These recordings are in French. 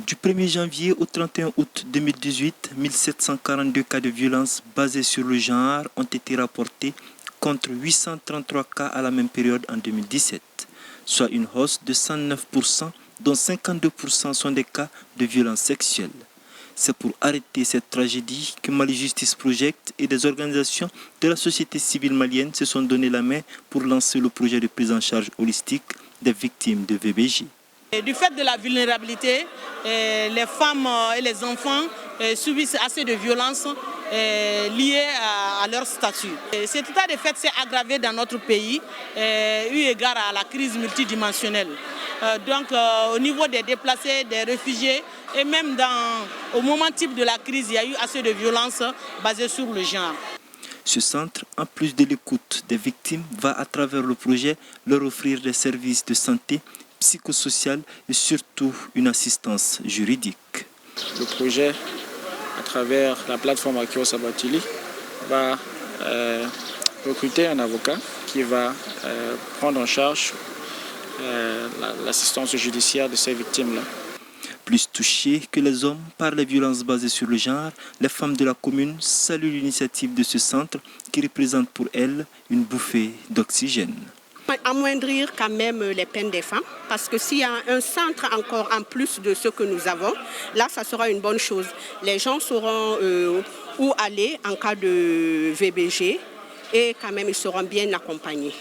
Du 1er janvier au 31 août 2018, 1742 cas de violence basés sur le genre ont été rapportés contre 833 cas à la même période en 2017, soit une hausse de 109%, dont 52% sont des cas de violence sexuelle. C'est pour arrêter cette tragédie que Mali Justice Project et des organisations de la société civile malienne se sont donné la main pour lancer le projet de prise en charge holistique des victimes de VBJ. Du fait de la vulnérabilité, les femmes et les enfants subissent assez de violences liées à leur statut. Cet état de fait s'est aggravé dans notre pays, eu égard à la crise multidimensionnelle. Donc au niveau des déplacés, des réfugiés et même au moment type de la crise, il y a eu assez de violences basées sur le genre. Ce centre, en plus de l'écoute des victimes, va à travers le projet leur offrir des services de santé, psychosocial et surtout une assistance juridique. Le projet, à travers la plateforme Akio Sabatili, va recruter un avocat qui va prendre en charge l'assistance judiciaire de ces victimes-là. Plus touchées que les hommes par les violences basées sur le genre, les femmes de la commune saluent l'initiative de ce centre qui représente pour elles une bouffée d'oxygène. Amoindrir quand même les peines des femmes, parce que s'il y a un centre encore en plus de ce que nous avons, là ça sera une bonne chose. Les gens sauront où aller en cas de VBG et quand même ils seront bien accompagnés.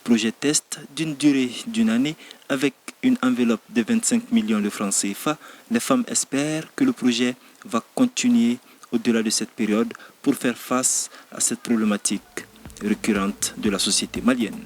Projet test d'une durée d'une année avec une enveloppe de 25 millions de francs CFA. Les femmes espèrent que le projet va continuer au-delà de cette période pour faire face à cette problématique récurrente de la société malienne.